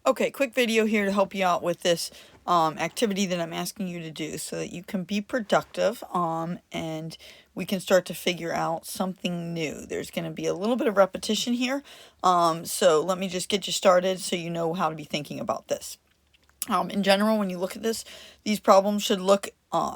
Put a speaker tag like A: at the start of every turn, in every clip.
A: Okay, quick video here to help you out with this activity that I'm asking you to do so that you can be productive and we can start to figure out something new. There's going to be a little bit of repetition here, so let me just get you started so you know how to be thinking about this. In general, when you look at this, these problems should look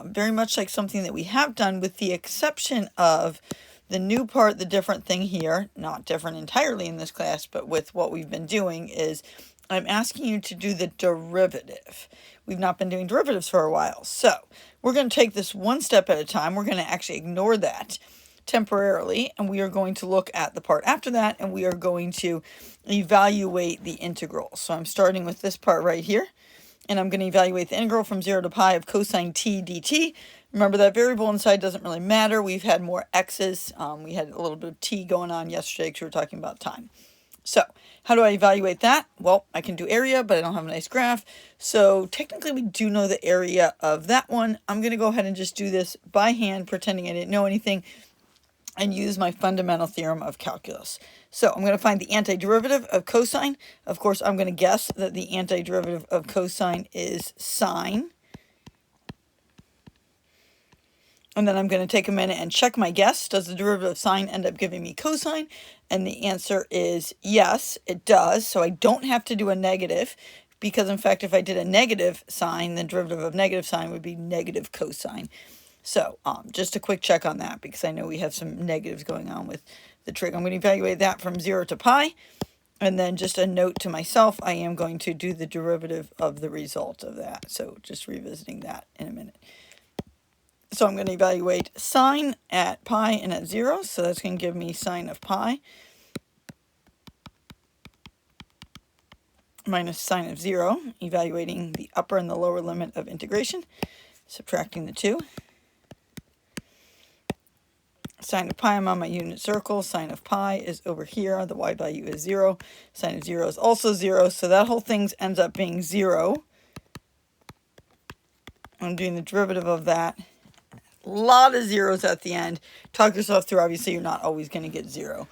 A: very much like something that we have done, with the exception of the new part, the different thing here, not different entirely in this class, but with what we've been doing is I'm asking you to do the derivative. We've not been doing derivatives for a while, so we're going to take this one step at a time. We're going to actually ignore that temporarily, and we are going to look at the part after that, and we are going to evaluate the integral. So I'm starting with this part right here, and I'm going to evaluate the integral from 0 to pi of cosine t dt. Remember, that variable inside doesn't really matter. We've had more x's. We had a little bit of t going on yesterday because we were talking about time. So how do I evaluate that? Well, I can do area, but I don't have a nice graph. So technically we do know the area of that one. I'm going to go ahead and just do this by hand, pretending I didn't know anything, and use my fundamental theorem of calculus. So I'm going to find the antiderivative of cosine. Of course, I'm going to guess that the antiderivative of cosine is sine. And then I'm going to take a minute and check my guess. Does the derivative of sine end up giving me cosine? And the answer is yes, it does. So I don't have to do a negative, because in fact, if I did a negative sign, the derivative of negative sine would be negative cosine. So just a quick check on that, because I know we have some negatives going on with the trig. I'm going to evaluate that from 0 to pi. And then just a note to myself, I am going to do the derivative of the result of that. So just revisiting that in a minute. So I'm going to evaluate sine at pi and at 0. So that's going to give me sine of pi minus sine of 0, evaluating the upper and the lower limit of integration, subtracting the 2. Sine of pi, I'm on my unit circle. Sine of pi is over here. The y value is 0. Sine of 0 is also 0. So that whole thing ends up being 0. I'm doing the derivative of that. A lot of zeros at the end. Talk yourself through. Obviously, you're not always going to get 0.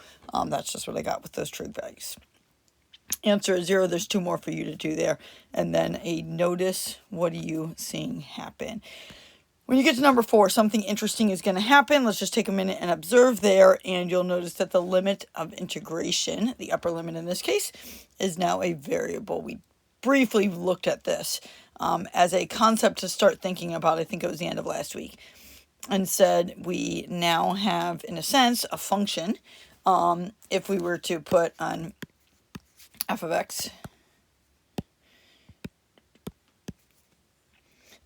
A: That's just what I got with those trig values. Answer is 0. There's 2 more for you to do there. And then a notice. What are you seeing happen? When you get to number 4, something interesting is going to happen. Let's just take a minute and observe there, and you'll notice that the limit of integration, the upper limit in this case, is now a variable. We briefly looked at this as a concept to start thinking about. I think it was the end of last week, and said we now have, in a sense, a function. If we were to put on f of x,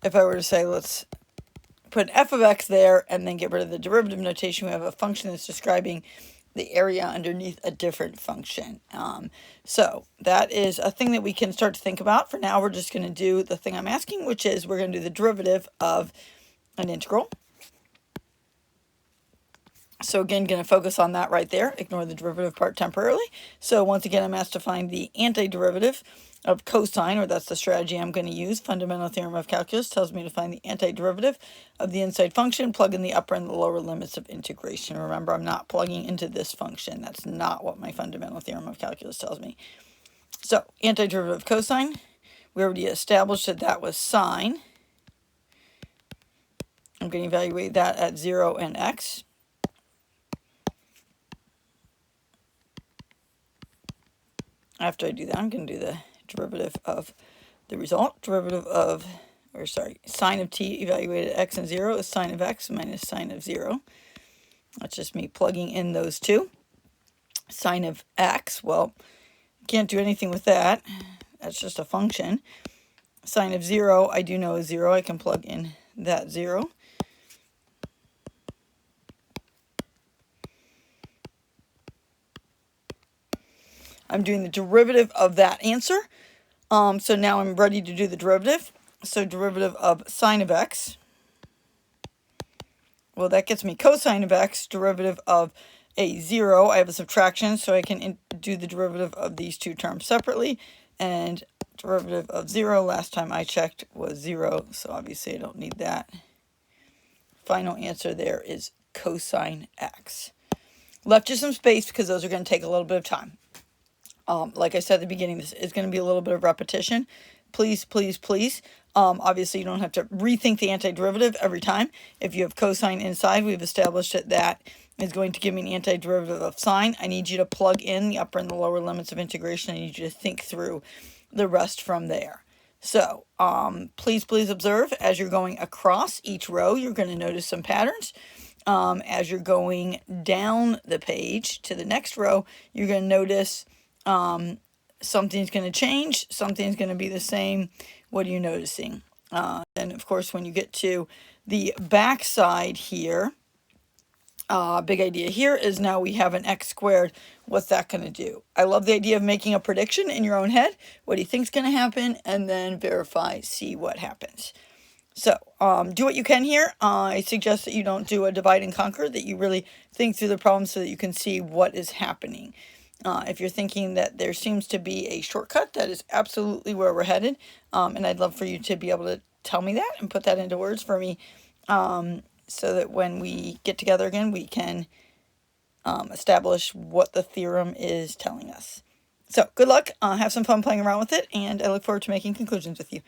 A: if I were to say let's put f of x there and then get rid of the derivative notation, we have a function that's describing the area underneath a different function. So that is a thing that we can start to think about. For now, we're just going to do the thing I'm asking, which is we're going to do the derivative of an integral. So again, going to focus on that right there. Ignore the derivative part temporarily. So once again, I'm asked to find the antiderivative of cosine, or that's the strategy I'm going to use. Fundamental theorem of calculus tells me to find the antiderivative of the inside function, plug in the upper and the lower limits of integration. Remember, I'm not plugging into this function. That's not what my fundamental theorem of calculus tells me. So antiderivative of cosine, we already established that that was sine. I'm going to evaluate that at 0 and x. After I do that, I'm going to do the derivative of the result. Sine of t evaluated at x and 0 is sine of x minus sine of 0. That's just me plugging in those two. Sine of x, well, can't do anything with that. That's just a function. Sine of 0, I do know is 0. I can plug in that 0. I'm doing the derivative of that answer. So now I'm ready to do the derivative. So derivative of sine of x. Well, that gets me cosine of x. Derivative of a 0. I have a subtraction, so I can do the derivative of these two terms separately. And derivative of 0, last time I checked, was 0. So obviously I don't need that. Final answer there is cosine x. Left you some space because those are going to take a little bit of time. Like I said at the beginning, this is going to be a little bit of repetition. Please, please, please. Obviously, you don't have to rethink the antiderivative every time. If you have cosine inside, we've established that that is going to give me an antiderivative of sine. I need you to plug in the upper and the lower limits of integration. I need you to think through the rest from there. So please, please observe as you're going across each row, you're going to notice some patterns. As you're going down the page to the next row, you're going to notice something's going to change, something's going to be the same. What are you noticing? And of course, when you get to the back side here, big idea here is now we have an x squared. What's that going to do? I love the idea of making a prediction in your own head. What do you think is going to happen? And then verify, see what happens. So do what you can here. I suggest that you don't do a divide and conquer, that you really think through the problem so that you can see what is happening. If you're thinking that there seems to be a shortcut, that is absolutely where we're headed. And I'd love for you to be able to tell me that and put that into words for me, so that when we get together again, we can establish what the theorem is telling us. So good luck. Have some fun playing around with it, and I look forward to making conclusions with you.